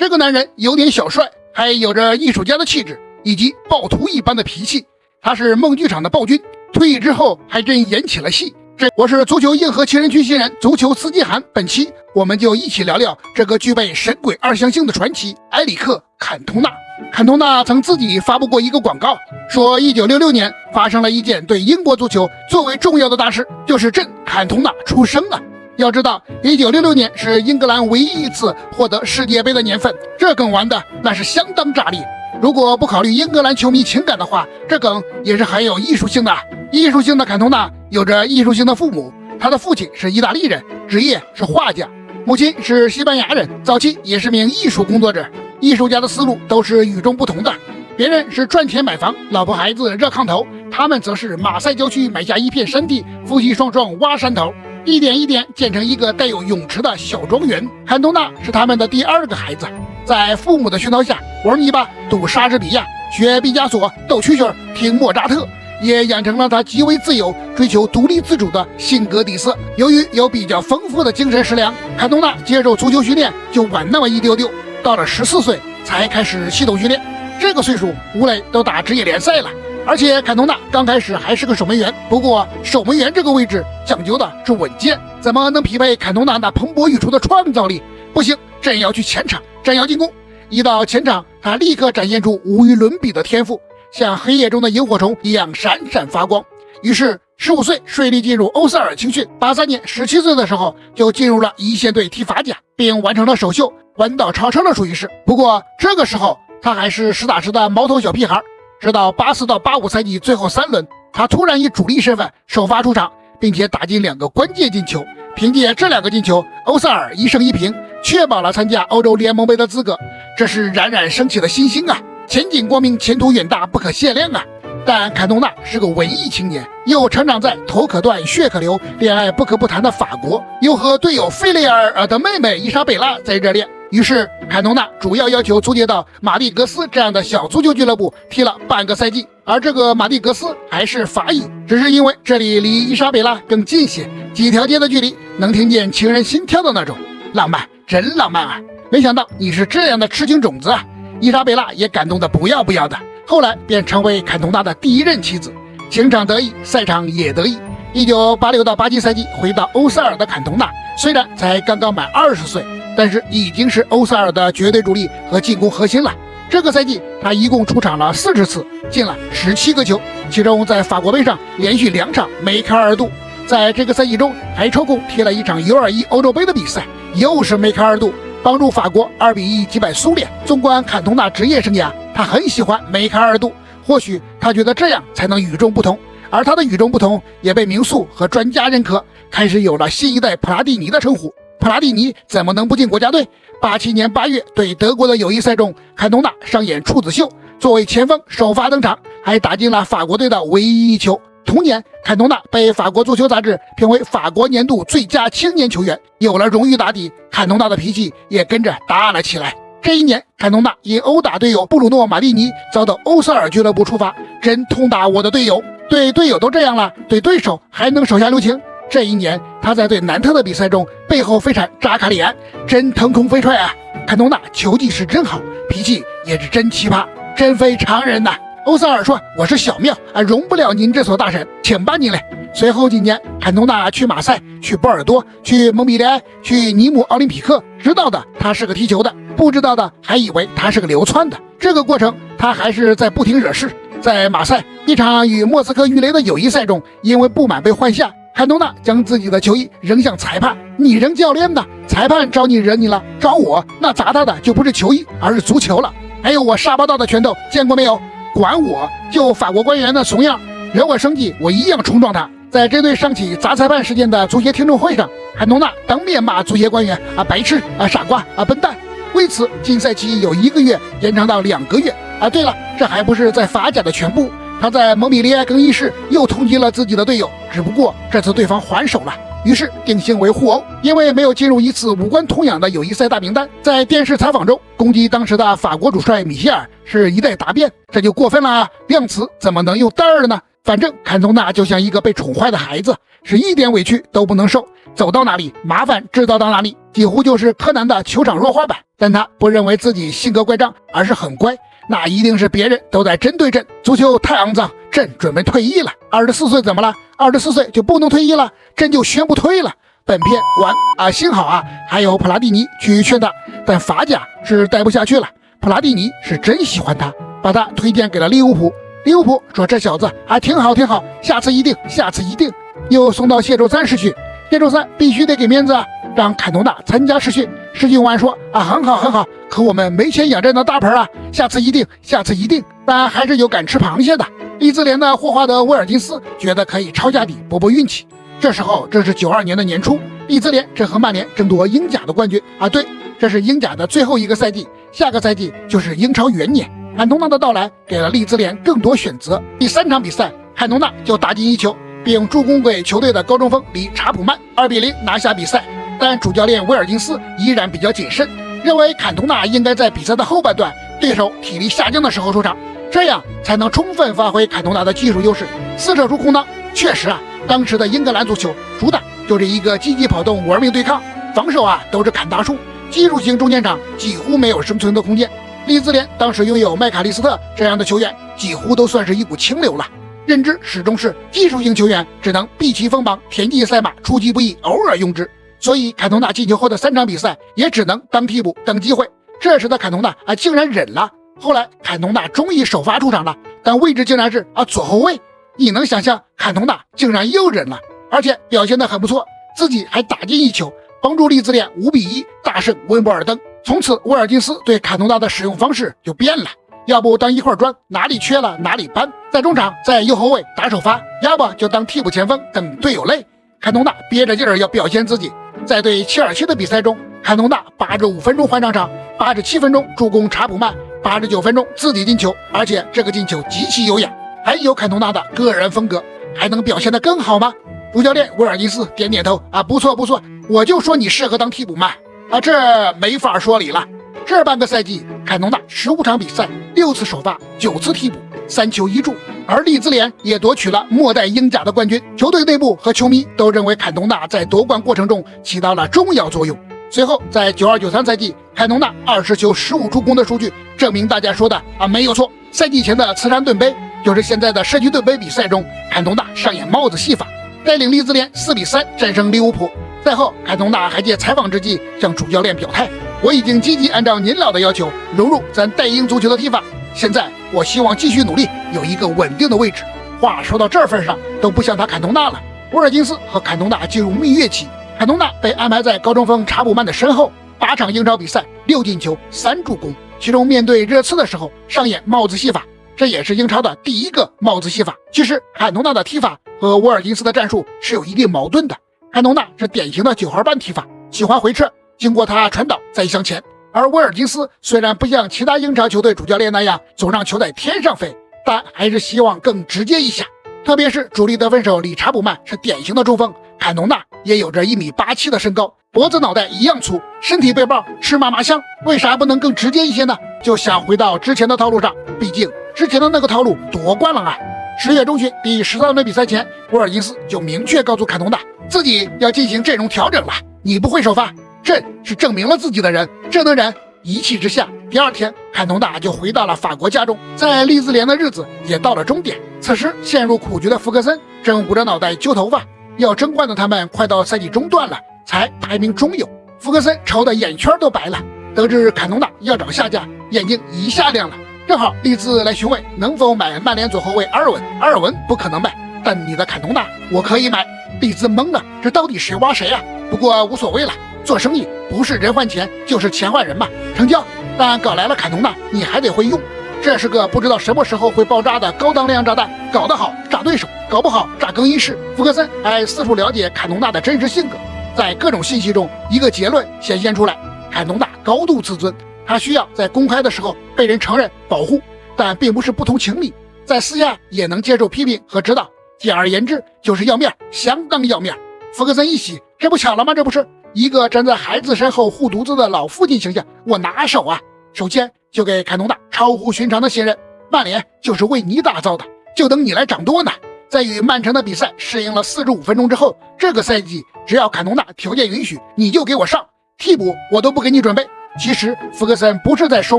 这个男人有点小帅，还有着艺术家的气质以及暴徒一般的脾气。他是梦剧场的暴君，退役之后还真演起了戏。我是足球硬核七人区新人足球司机涵，本期我们就一起聊聊这个具备神鬼二象性的传奇埃里克·坎通纳。坎通纳曾自己发布过一个广告，说1966年发生了一件对英国足球最为重要的大事，就是朕坎通纳出生了。要知道1966年是英格兰唯一一次获得世界杯的年份，这梗玩的那是相当炸裂。如果不考虑英格兰球迷情感的话，这梗也是很有艺术性的。艺术性的坎通纳有着艺术性的父母，他的父亲是意大利人，职业是画家，母亲是西班牙人，早期也是名艺术工作者。艺术家的思路都是与众不同的，别人是赚钱买房，老婆孩子热炕头，他们则是马赛郊区买下一片山地，夫妻双双挖山头，一点一点建成一个带有泳池的小庄园。坎通纳是他们的第二个孩子，在父母的熏陶下玩泥巴、赌莎士比亚、学毕加索、斗蛐蛐、听莫扎特，也养成了他极为自由、追求独立自主的性格底色。由于有比较丰富的精神食粮，坎通纳接受足球训练就晚那么一丢丢，到了14岁才开始系统训练。这个岁数，吴磊都打职业联赛了。而且坎通纳刚开始还是个守门员，不过守门员这个位置讲究的是稳健，怎么能匹配坎通纳那蓬勃欲出的创造力？不行，朕要去前场，朕要进攻。一到前场，他立刻展现出无与伦比的天赋，像黑夜中的萤火虫一样闪闪发光。于是15岁顺利进入欧塞尔青训，83年17岁的时候就进入了一线队踢法甲，并完成了首秀，弯道超车了属于是。不过这个时候他还是实打实的毛头小屁孩。直到84到85赛季最后3轮，他突然以主力身份首发出场，并且打进2个关键进球。凭借这2个进球，欧塞尔1胜1平，确保了参加欧洲联盟杯的资格。这是冉冉升起的新星啊，前景光明，前途远大，不可限量啊！但坎通纳是个文艺青年，又成长在头可断血可流、恋爱不可不谈的法国，又和队友费雷尔的妹妹伊莎贝拉在热恋。于是坎通纳主要求租借到马蒂格斯这样的小足球俱乐部踢了半个赛季，而这个马蒂格斯还是法乙，只是因为这里离伊莎贝拉更近些，几条街的距离，能听见情人心跳的那种浪漫，真浪漫啊！没想到你是这样的痴情种子啊！伊莎贝拉也感动得不要不要的，后来便成为坎通纳的第一任妻子，情场得意，赛场也得意。1986到87赛季回到欧塞尔的坎通纳，虽然才刚刚满20岁，但是已经是欧塞尔的绝对主力和进攻核心了。这个赛季他一共出场了40次，进了17个球，其中在法国杯上连续2场梅开二度。在这个赛季中还抽空踢了一场 U21 欧洲杯的比赛，又是梅开二度，帮助法国2比1击败苏联。纵观坎通纳职业生涯，他很喜欢梅开二度，或许他觉得这样才能与众不同，而他的与众不同也被名宿和专家认可，开始有了新一代普拉蒂尼的称呼。普拉蒂尼怎么能不进国家队？87年8月对德国的友谊赛中，坎通纳上演处子秀，作为前锋首发登场，还打进了法国队的唯一一球。同年，坎通纳被法国足球杂志评为法国年度最佳青年球员。有了荣誉打底，坎通纳的脾气也跟着大了起来。这一年，坎通纳因殴打队友布鲁诺·马蒂尼，遭到欧塞尔俱乐部处罚，真痛打我的队友。对队友都这样了，对对手还能手下留情？这一年，他在对南特的比赛中背后飞铲扎卡里安，真腾空飞踹啊！坎通纳球技是真好，脾气也是真奇葩，真非常人呐！欧塞尔说：“我是小庙啊，容不了您这所大神，请吧您嘞。”随后几年，坎通纳去马赛、去波尔多、去蒙彼利埃、去尼姆奥林匹克，知道的他是个踢球的，不知道的还以为他是个流窜的。这个过程，他还是在不停惹事。在马赛一场与莫斯科鱼雷的友谊赛中，因为不满被换下，坎通纳将自己的球衣扔向裁判：“你扔教练的，裁判招你惹你了，招我那砸他的就不是球衣，而是足球了。还有我沙包大的拳头，见过没有？管我！就法国官员的怂样，惹我生气，我一样冲撞他。”在针对上起砸裁判事件的足协听证会上，坎通纳当面骂足协官员啊白痴啊傻瓜啊笨蛋。为此，禁赛期有1个月延长到2个月。对了，这还不是在法甲的全部。他在蒙彼利埃更衣室又通缉了自己的队友，只不过这次对方还手了，于是定性为互殴。因为没有进入一次无关痛痒的友谊赛大名单，在电视采访中攻击当时的法国主帅米歇尔是一代答辩，这就过分了啊！量词怎么能用袋儿呢？反正坎通纳就像一个被宠坏的孩子，是一点委屈都不能受，走到哪里麻烦制造到哪里，几乎就是柯南的球场弱化版。但他不认为自己性格乖张，而是很乖，那一定是别人都在针对朕，足球太肮脏，朕准备退役了。24岁怎么了？24岁就不能退役了？朕就宣布退了。本片完啊，幸好啊还有普拉蒂尼去劝他，但法甲是待不下去了。普拉蒂尼是真喜欢他，把他推荐给了利物浦。利物浦说这小子还挺好挺好，下次一定，下次一定。又送到谢周三试训，谢周三必须得给面子啊，让坎通纳参加试训。试训完说啊，很好很好，可我们没钱养这样的大盆啊，下次一定，下次一定。但还是有敢吃螃蟹的。利兹联的霍华德·威尔金斯觉得可以抄下底搏搏运气。这时候正是92年的年初，利兹联正和曼联争夺英甲的冠军啊，对，这是英甲的最后一个赛季，下个赛季就是英超元年。坎通纳的到来给了利兹联更多选择。第3场比赛，坎通纳就打进一球，并助攻给球队的高中锋里查普曼2-0拿下比赛。但主教练威尔金斯依然比较谨慎，认为坎通纳应该在比赛的后半段，对手体力下降的时候出场，这样才能充分发挥坎通纳的技术优势，撕扯出空当。确实啊，当时的英格兰足球主打就是一个积极跑动、玩命对抗，防守啊都是砍大树，技术型中前场几乎没有生存的空间。利兹联当时拥有麦卡利斯特这样的球员，几乎都算是一股清流了。认知始终是技术型球员只能避其锋芒，田忌赛马，出其不意，偶尔用之。所以坎通纳进球后的3场比赛也只能当替补等机会。这时的坎通纳竟然忍了。后来坎通纳终于首发出场了，但位置竟然是左后卫。你能想象坎通纳竟然又忍了，而且表现得很不错，自己还打进一球，帮助利兹联5-1大胜温布尔登。从此威尔金斯对坎通纳的使用方式就变了，要不当一块砖，哪里缺了哪里搬，在中场在右后卫打首发，要不就当替补前锋等队友累。坎通纳憋着劲儿要表现自己，在对切尔西的比赛中，坎通纳85分钟换上场，87分钟助攻查普曼，89分钟自己进球，而且这个进球极其优雅，还有坎通纳的个人风格，还能表现得更好吗？主教练威尔金斯点点头不错不错，我就说你适合当替补嘛。这没法说理了。这半个赛季，坎通纳15场比赛，6次首发，9次替补，3球1助。而利兹联也夺取了末代英甲的冠军，球队内部和球迷都认为坎通纳在夺冠过程中起到了重要作用。随后在92-93赛季，坎通纳20球15助攻的数据证明大家说的没有错。赛季前的慈善盾杯，就是现在的社区盾杯比赛中，坎通纳上演帽子戏法，带领利兹联4-3战胜利物浦。赛后，坎通纳还借采访之际向主教练表态，我已经积极按照您老的要求融入咱代英足球的踢法，现在我希望继续努力，有一个稳定的位置。话说到这份上，都不像他坎通纳了。威尔金斯和坎通纳进入蜜月期，坎通纳被安排在高中锋查普曼的身后，8场英超比赛6进球3助攻，其中面对热刺的时候上演帽子戏法，这也是英超的第一个帽子戏法。其实坎通纳的踢法和威尔金斯的战术是有一定矛盾的。坎通纳是典型的9号半踢法，喜欢回撤，经过他传导再向前。而威尔金斯虽然不像其他英超球队主教练那样总让球在天上飞，但还是希望更直接一下。特别是主力得分手理查普曼是典型的中锋，坎通纳也有着1.87米的身高，脖子脑袋一样粗，身体背包吃嘛嘛香，为啥不能更直接一些呢？就想回到之前的套路上，毕竟之前的那个套路夺冠了10月中旬第13轮比赛前，威尔金斯就明确告诉坎通纳自己要进行阵容调整了，你不会首发，朕是证明了自己的人，这能忍。一气之下，第2天坎通纳就回到了法国家中，在利兹联的日子也到了终点。此时陷入苦局的福克森正捂着脑袋揪头发，要争冠的他们快到赛季中段了，才排名中游。福克森愁得眼圈都白了，得知坎通纳要找下家，眼睛一下亮了。正好利兹来询问能否买曼联左后卫阿尔文不可能买，但你的坎通纳我可以买。利兹懵了，这到底谁挖谁啊？不过无所谓了，做生意不是人换钱就是钱换人嘛，成交。但搞来了坎通纳，你还得会用，这是个不知道什么时候会爆炸的高当量炸弹，搞得好炸对手，搞不好炸更衣室。福克森还四处了解坎通纳的真实性格，在各种信息中一个结论显现出来，坎通纳高度自尊，他需要在公开的时候被人承认保护，但并不是不通情理，在私下也能接受批评和指导，简而言之就是要面，相当要面。福克森一喜，这不巧了吗？这不是一个站在孩子身后护犊子的老父亲形象，我拿手啊！首先就给坎通纳超乎寻常的信任，曼联就是为你打造的，就等你来掌舵呢。在与曼城的比赛适应了45分钟之后，这个赛季只要坎通纳条件允许，你就给我上，替补我都不给你准备。其实福格森不是在收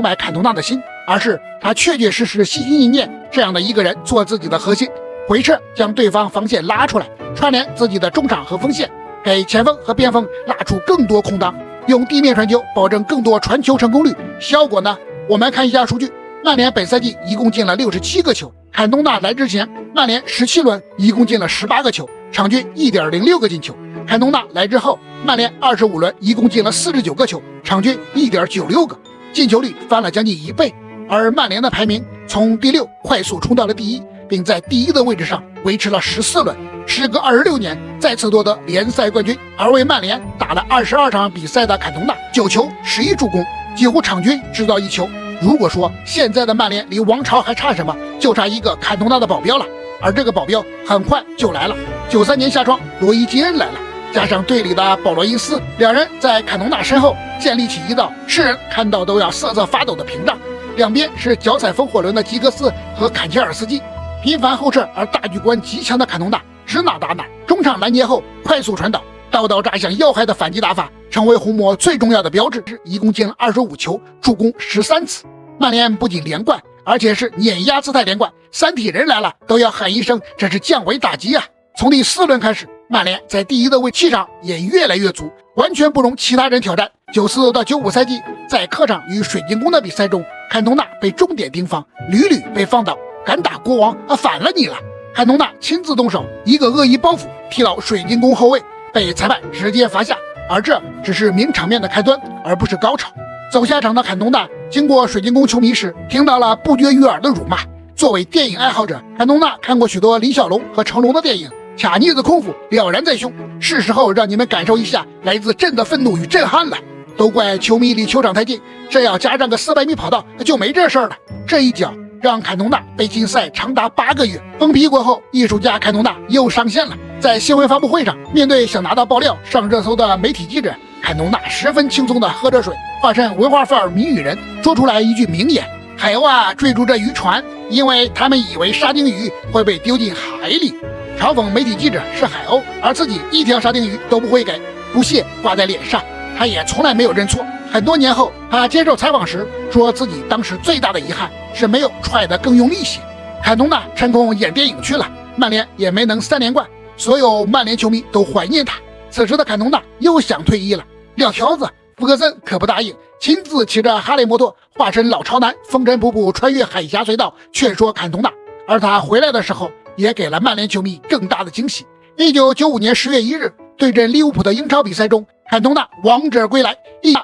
买坎通纳的心，而是他确确实实心心念念这样的一个人做自己的核心，回撤将对方防线拉出来，串联自己的中场和锋线，给前锋和边锋拉出更多空当，用地面传球保证更多传球成功率。效果呢？我们看一下数据，曼联本赛季一共进了67个球，坎通纳来之前，曼联17轮一共进了18个球，场均 1.06 个进球。坎通纳来之后，曼联25轮一共进了49个球，场均 1.96 个，进球率翻了将近1倍。而曼联的排名从第6快速冲到了第1，并在第1的位置上维持了14轮，时隔26年再次夺得联赛冠军。而为曼联打了22场比赛的坎通纳9球11助攻，几乎场均制造1球。如果说现在的曼联离王朝还差什么，就差一个坎通纳的保镖了。而这个保镖很快就来了，93年夏窗罗伊基恩来了，加上队里的保罗因斯，两人在坎通纳身后建立起一道世人看到都要瑟瑟发抖的屏障。两边是脚踩风火轮的吉格斯和坎切尔斯基，频繁后撤而大局观极强的坎通纳指哪打哪，中场拦截后快速传导，刀刀扎向要害的反击打法成为红魔最重要的标志。一共进了25球，助攻13次。曼联不仅连冠，而且是碾压姿态连冠，三体人来了都要喊一声这是降维打击啊！从第4轮开始，曼联在第1的位气场也越来越足，完全不容其他人挑战。94到95赛季，在客场与水晶宫的比赛中，坎通纳被重点盯防，屡屡被放倒，敢打国王反了你了！坎通纳亲自动手，一个恶意包袱踢到水晶宫后卫，被裁判直接罚下。而这只是名场面的开端，而不是高潮。走下场的坎通纳经过水晶宫球迷时，听到了不绝于耳的辱骂。作为电影爱好者，坎通纳看过许多李小龙和成龙的电影，卡尼子功夫了然在胸，是时候让你们感受一下来自朕的愤怒与震撼了。都怪球迷离球场太近，这要加上个400米跑道就没这事儿了。这一脚让坎通纳被禁赛长达8个月。封皮过后，艺术家坎通纳又上线了。在新闻发布会上，面对想拿到爆料上热搜的媒体记者，坎通纳十分轻松地喝着水，化身文化范儿谜语人，说出来一句名言：海鸥啊追逐着渔船，因为他们以为沙丁鱼会被丢进海里。嘲讽媒体记者是海鸥，而自己一条沙丁鱼都不会给，不屑挂在脸上。他也从来没有认错。很多年后，他接受采访时说自己当时最大的遗憾是没有踹得更用力些。坎通纳成功演电影去了，曼联也没能3连冠，所有曼联球迷都怀念他。此时的坎通纳又想退役了，撂挑子，福格森可不答应，亲自骑着哈雷摩托化身老超男，风尘仆仆穿越海峡隧道劝说坎通纳。而他回来的时候也给了曼联球迷更大的惊喜。1995年10月1日对阵利物浦的英超比赛中，坎通纳王者归来，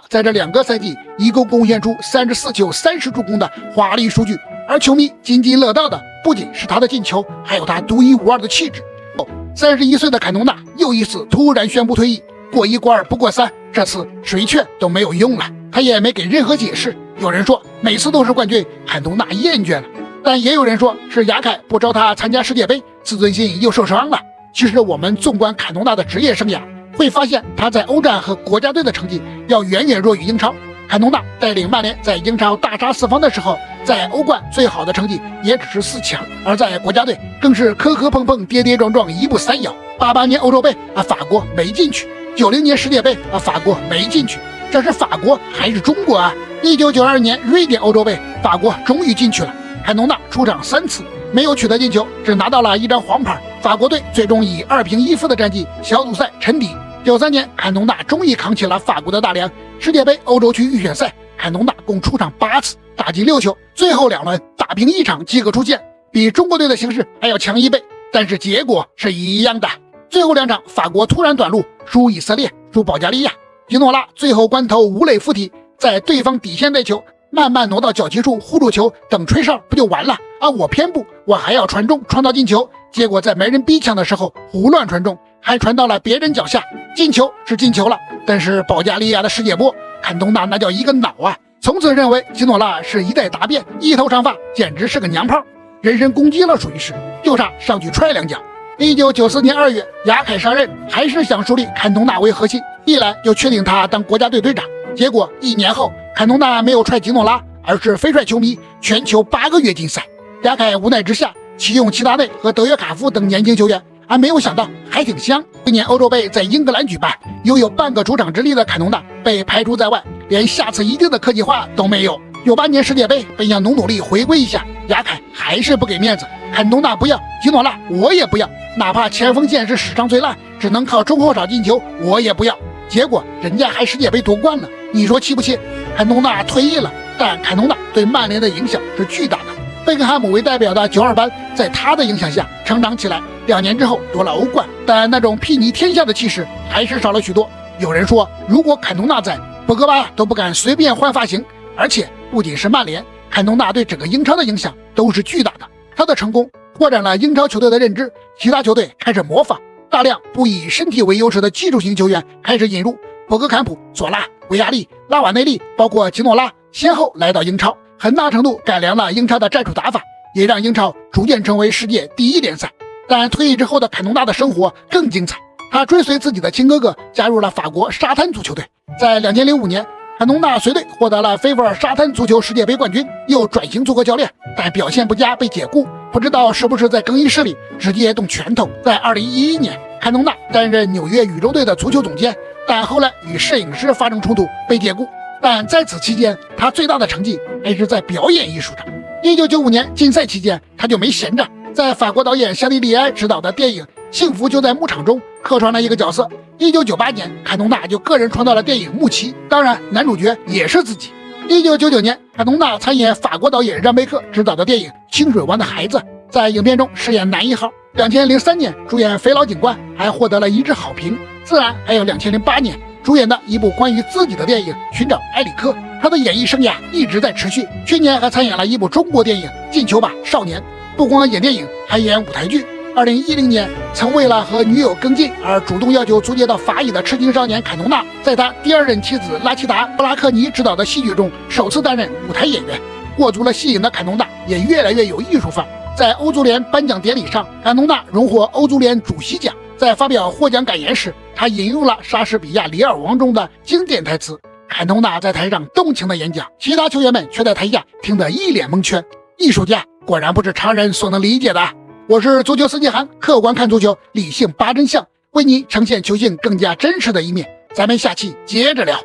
在这2个赛季一共贡献出34球30助攻的华丽数据。而球迷津津乐道的不仅是他的进球，还有他独一无二的气质。31岁的坎通纳又一次突然宣布退役，过1过2不过3，这次谁劝都没有用了，他也没给任何解释。有人说每次都是冠军，坎通纳厌倦了，但也有人说是雅凯不招他参加世界杯，自尊心又受伤了。其实我们纵观坎通纳的职业生涯，会发现他在欧战和国家队的成绩要远远弱于英超。坎通纳带领曼联在英超大杀四方的时候，在欧冠最好的成绩也只是4强，而在国家队更是磕磕碰碰跌跌撞撞1步3摇。88年欧洲杯法国没进去，90年世界杯法国没进去，这是法国还是中国啊？1992年瑞典欧洲杯法国终于进去了，坎通纳出场3次没有取得进球，只拿到了1张黄牌。法国队最终以2平1负的战绩小组赛沉底。93年坎通纳终于扛起了法国的大梁。世界杯欧洲区预选赛，坎通纳共出场8次，打进6球，最后2轮打平1场即可出线，比中国队的形势还要强1倍，但是结果是一样的。最后2场法国突然短路，输以色列，输保加利亚。吉诺拉最后关头无磊附体，在对方底线带球，慢慢挪到脚旗处护住球，等吹哨不就完了啊？我偏不，我还要传中创造进球，结果在没人逼抢的时候胡乱传中，还传到了别人脚下，进球是进球了，但是保加利亚的世界波，坎通纳那叫一个恼啊！从此认为吉诺拉是一代答辩，一头长发，简直是个娘炮，人身攻击了属于是，就差上去踹2脚。1994年2月，雅凯上任，还是想树立坎通纳为核心，一来就确定他当国家队队长。结果1年后，坎通纳没有踹吉诺拉，而是飞踹球迷，全球8个月禁赛。雅凯无奈之下，启用齐达内和德约卡夫等年轻球员，还没有想到还挺香。今年欧洲杯在英格兰举办，拥有半个主场之力的坎通纳被排除在外，连下次一定的客气话都没有。98年世界杯本想努力回归一下，亚凯还是不给面子，坎通纳不要，吉诺拉我也不要，哪怕前锋线是史上最烂，只能靠中后场进球我也不要。结果人家还世界杯夺冠了，你说气不气？坎通纳退役了，但坎通纳对曼联的影响是巨大的。贝克汉姆为代表的92班在他的影响下成长起来，2年之后夺了欧冠，但那种睥睨天下的气势还是少了许多。有人说，如果坎通纳在，博格巴都不敢随便换发型。而且不仅是曼联，坎通纳对整个英超的影响都是巨大的。他的成功拓展了英超球队的认知，其他球队开始模仿，大量不以身体为优势的技术型球员开始引入，博格坎普、索拉、维亚利、拉瓦内利，包括吉诺拉先后来到英超，很大程度改良了英超的战术打法，也让英超逐渐成为世界第一联赛。但退役之后的坎通纳的生活更精彩，他追随自己的亲哥哥加入了法国沙滩足球队，在2005年坎通纳随队获得了菲弗尔沙滩足球世界杯冠军，又转型足球教练，但表现不佳被解雇，不知道是不是在更衣室里直接动拳头。在2011年，坎通纳担任纽约宇宙队的足球总监，但后来与摄影师发生冲突被解雇。但在此期间，他最大的成绩还是在表演艺术上。1995年禁赛期间，他就没闲着，在法国导演夏利利埃执导的电影《幸福就在牧场》中客串了一个角色。1998年，坎通纳就个人创造了电影《穆奇》，当然男主角也是自己。1999年，坎通纳参演法国导演让贝克执导的电影《清水湾的孩子》，在影片中饰演男一号。2003年主演《肥佬警官》，还获得了一致好评。自然还有2008年主演的一部关于自己的电影《寻找埃里克》，他的演艺生涯一直在持续。去年还参演了一部中国电影《进球吧少年》，不光演电影，还演舞台剧。2010年，曾为了和女友更近而主动要求租借到法乙的痴情少年坎通纳，在他第二任妻子拉齐达·布拉克尼执导的戏剧中首次担任舞台演员。过足了戏瘾的坎通纳也越来越有艺术范儿。在欧足联颁奖典礼上，坎通纳荣获欧足联主席奖。在发表获奖感言时，他引用了莎士比亚《李尔王》中的经典台词。坎通纳在台上动情的演讲，其他球员们却在台下听得一脸蒙圈。艺术家果然不是常人所能理解的。我是足球司机韩，客观看足球，理性扒真相，为你呈现球星更加真实的一面。咱们下期接着聊。